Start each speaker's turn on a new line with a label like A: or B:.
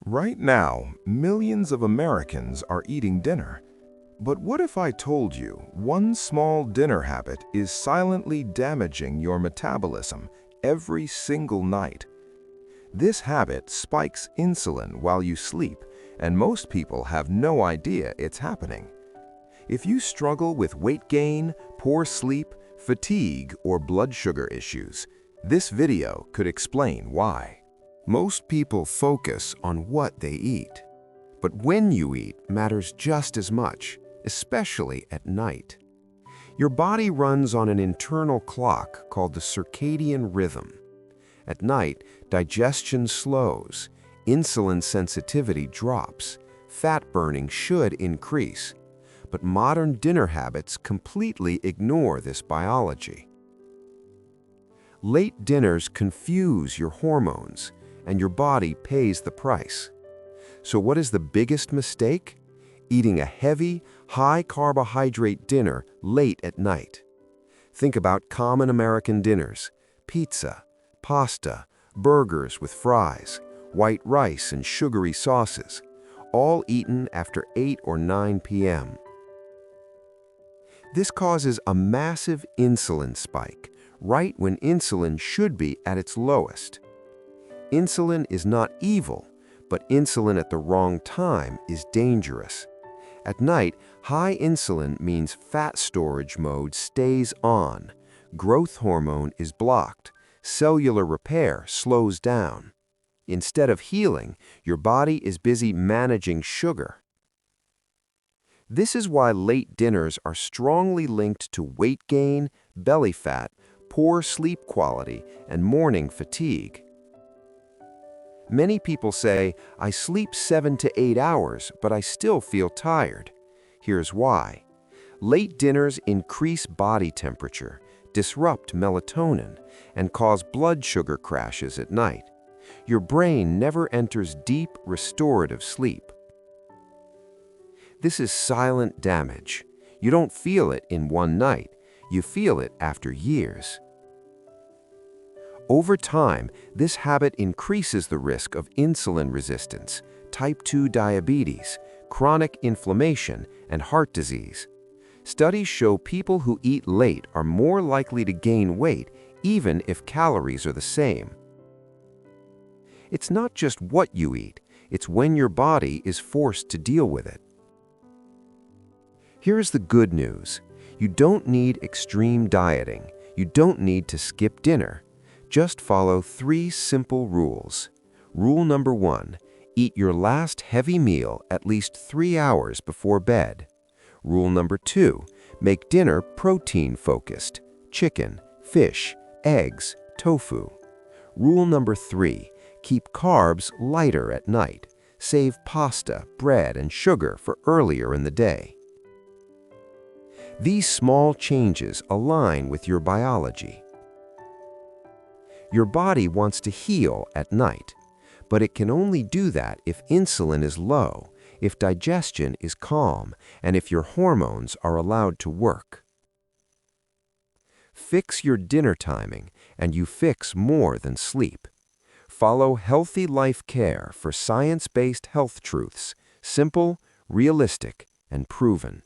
A: Right now, millions of Americans are eating dinner. But what if I told you one small dinner habit is silently damaging your metabolism every single night? This habit spikes insulin while you sleep, and most people have no idea it's happening. If you struggle with weight gain, poor sleep, fatigue, or blood sugar issues, this video could explain why. Most people focus on what they eat, but when you eat matters just as much, especially at night. Your body runs on an internal clock called the circadian rhythm. At night, digestion slows, insulin sensitivity drops, fat burning should increase, but modern dinner habits completely ignore this biology. Late dinners confuse your hormones, and your body pays the price. So what is the biggest mistake? Eating a heavy, high-carbohydrate dinner late at night. Think about common American dinners: pizza, pasta, burgers with fries, white rice and sugary sauces, all eaten after 8 or 9 p.m. This causes a massive insulin spike, right when insulin should be at its lowest. Insulin is not evil, but insulin at the wrong time is dangerous. At night, high insulin means fat storage mode stays on, growth hormone is blocked, cellular repair slows down. Instead of healing, your body is busy managing sugar. This is why late dinners are strongly linked to weight gain, belly fat, poor sleep quality, and morning fatigue. Many people say, "I sleep 7 to 8 hours, but I still feel tired." Here's why. Late dinners increase body temperature, disrupt melatonin, and cause blood sugar crashes at night. Your brain never enters deep, restorative sleep. This is silent damage. You don't feel it in one night. You feel it after years. Over time, this habit increases the risk of insulin resistance, type 2 diabetes, chronic inflammation, and heart disease. Studies show people who eat late are more likely to gain weight even if calories are the same. It's not just what you eat, it's when your body is forced to deal with it. Here's the good news. You don't need extreme dieting. You don't need to skip dinner. Just follow 3 simple rules. Rule number 1, eat your last heavy meal at least 3 hours before bed. Rule number 2, make dinner protein-focused: chicken, fish, eggs, tofu. Rule number 3, keep carbs lighter at night. Save pasta, bread, and sugar for earlier in the day. These small changes align with your biology. Your body wants to heal at night, but it can only do that if insulin is low, if digestion is calm, and if your hormones are allowed to work. Fix your dinner timing, and you fix more than sleep. Follow Healthy Life Care for science-based health truths, simple, realistic, and proven.